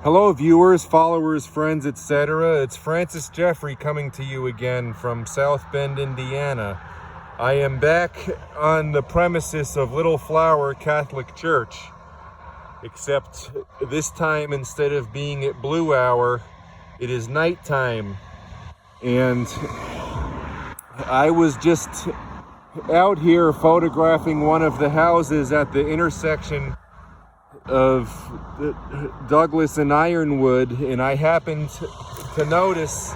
Hello viewers, followers, friends, etc. It's Francis Jeffrey coming to you again from South Bend, Indiana. I am back on the premises of Little Flower Catholic Church, except this time instead of being at blue hour, it is nighttime. And I was just out here photographing one of the houses at the intersection of Douglas and Ironwood, and I happened to notice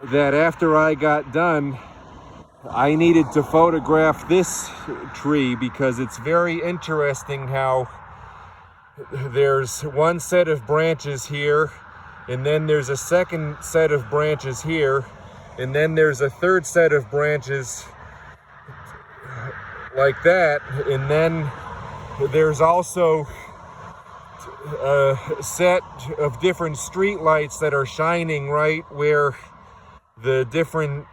that after I got done, I needed to photograph this tree because it's very interesting how there's one set of branches here, and then there's a second set of branches here, and then there's a third set of branches like that, and then there's also a set of different street lights that are shining right where the different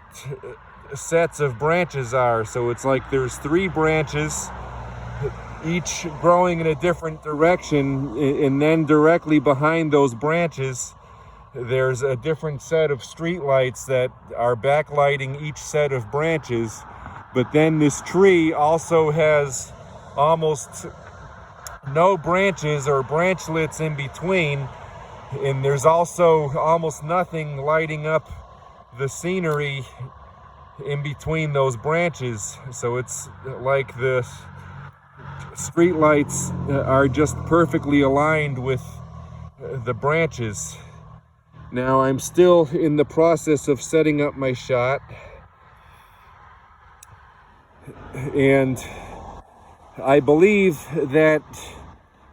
sets of branches are. So it's like there's three branches, each growing in a different direction, and then directly behind those branches there's a different set of street lights that are backlighting each set of branches. But then this tree also has almost no branches or branchlets in between, and there's also almost nothing lighting up the scenery in between those branches. So it's like the street lights are just perfectly aligned with the branches. Now I'm still in the process of setting up my shot, and I believe that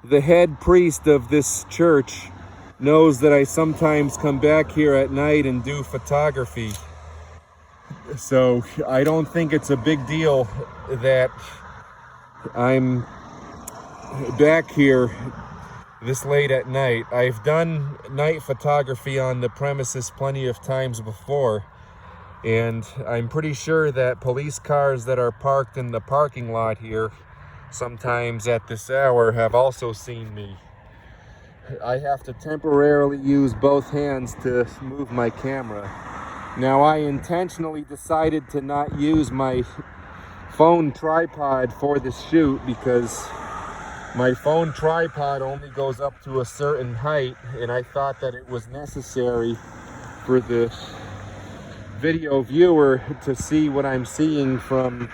the head priest of this church knows that I sometimes come back here at night and do photography. So I don't think it's a big deal that I'm back here this late at night. I've done night photography on the premises plenty of times before, and I'm pretty sure that police cars that are parked in the parking lot here sometimes at this hour have also seen me. I have to temporarily use both hands to move my camera. Now I intentionally decided to not use my phone tripod for this shoot because my phone tripod only goes up to a certain height, and I thought that it was necessary for the video viewer to see what I'm seeing from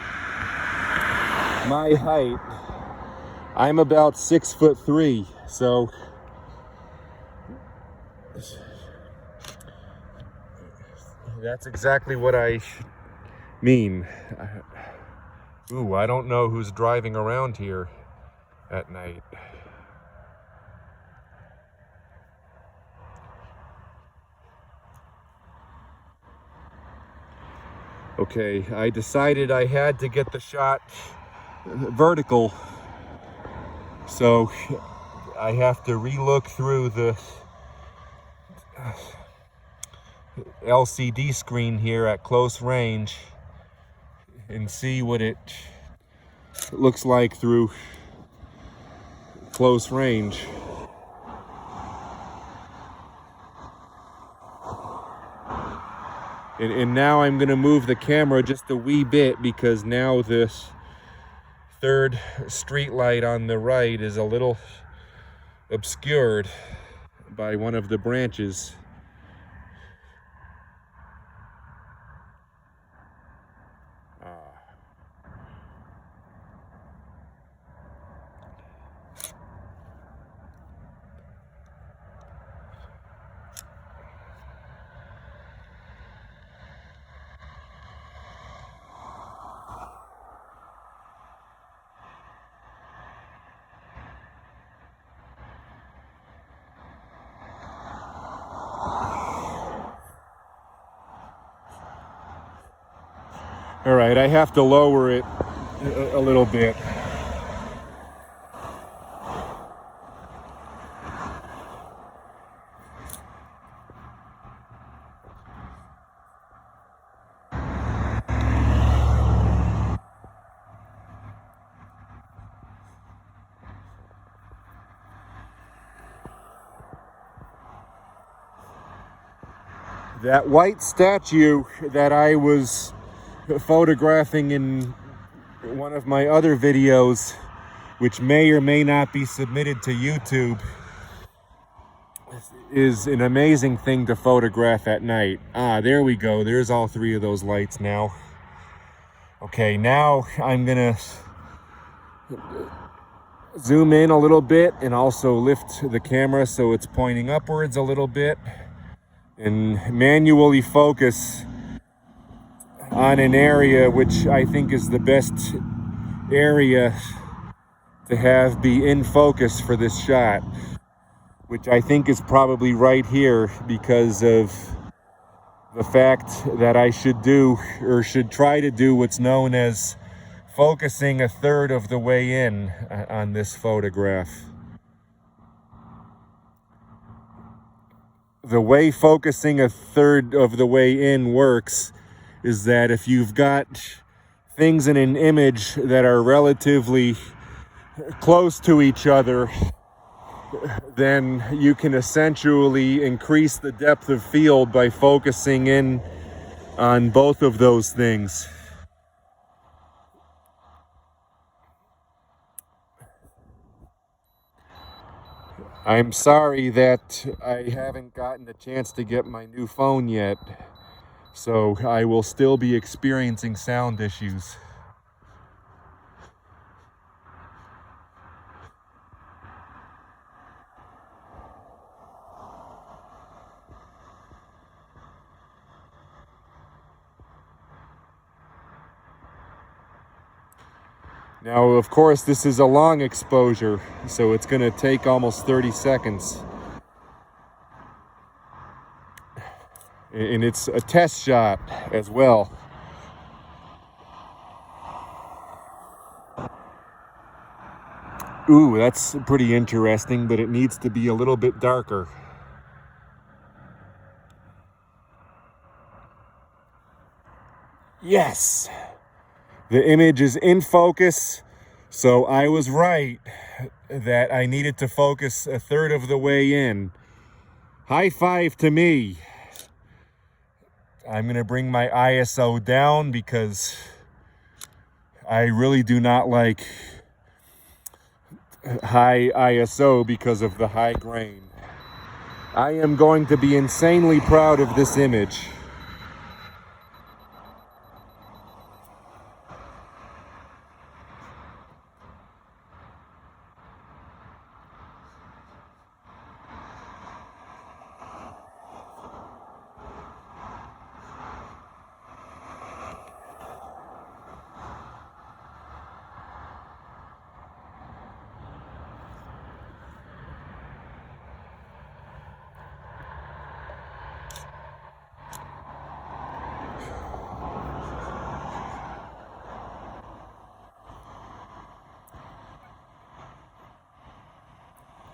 my height. I'm about 6'3", so that's exactly what I mean. Ooh, I don't know who's driving around here at night. Okay, I decided I had to get the shot vertical, so I have to re-look through the LCD screen here at close range and see what it looks like through close range. And now I'm going to move the camera just a wee bit because now this third street light on the right is a little obscured by one of the branches. All right, I have to lower it a little bit. That white statue that I was photographing in one of my other videos, which may or may not be submitted to YouTube, is an amazing thing to photograph at night. Ah, there we go. There's all three of those lights now. Okay, now I'm gonna zoom in a little bit and also lift the camera so it's pointing upwards a little bit and manually focus on an area which I think is the best area to have be in focus for this shot, which I think is probably right here because of the fact that I should do, or should try to do, what's known as focusing a third of the way in on this photograph. The way focusing a third of the way in works is that if you've got things in an image that are relatively close to each other, then you can essentially increase the depth of field by focusing in on both of those things. I'm sorry that I haven't gotten a chance to get my new phone yet, so I will still be experiencing sound issues. Now, of course, this is a long exposure, so it's going to take almost 30 seconds. And it's a test shot as well. Ooh, that's pretty interesting, but it needs to be a little bit darker. Yes! The image is in focus, so I was right that I needed to focus a third of the way in. High five to me. I'm going to bring my ISO down because I really do not like high ISO because of the high grain. I am going to be insanely proud of this image.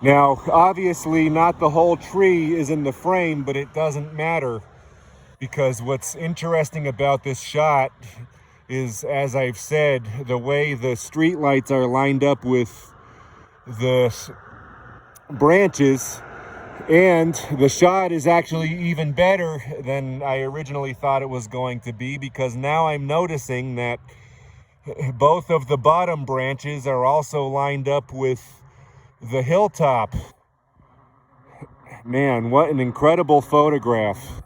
Now, obviously, not the whole tree is in the frame, but it doesn't matter because what's interesting about this shot is, as I've said, the way the streetlights are lined up with the branches, and the shot is actually even better than I originally thought it was going to be because now I'm noticing that both of the bottom branches are also lined up with the hilltop. Man, what an incredible photograph.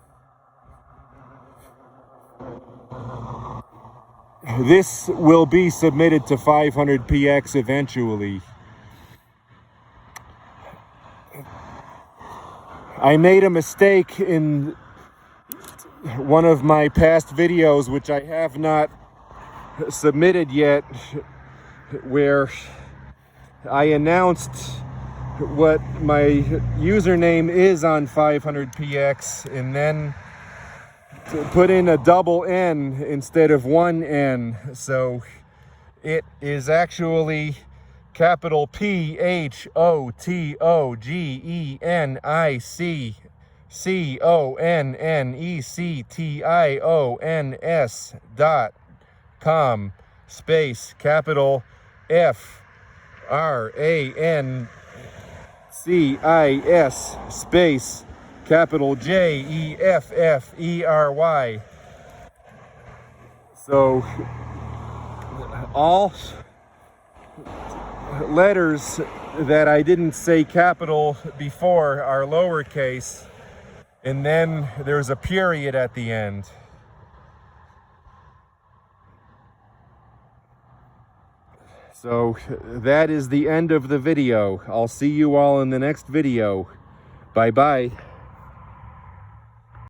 This will be submitted to 500px eventually. I made a mistake in one of my past videos, which I have not submitted yet, where I announced what my username is on 500px and then put in a double N instead of one N. So it is actually capital PHOTOGENICCONNECTIONS.com space capital FRANCIS space capital Jeffery. So all letters that I didn't say capital before are lowercase, and then there's a period at the end. So that is the end of the video. I'll see you all in the next video. Bye-bye.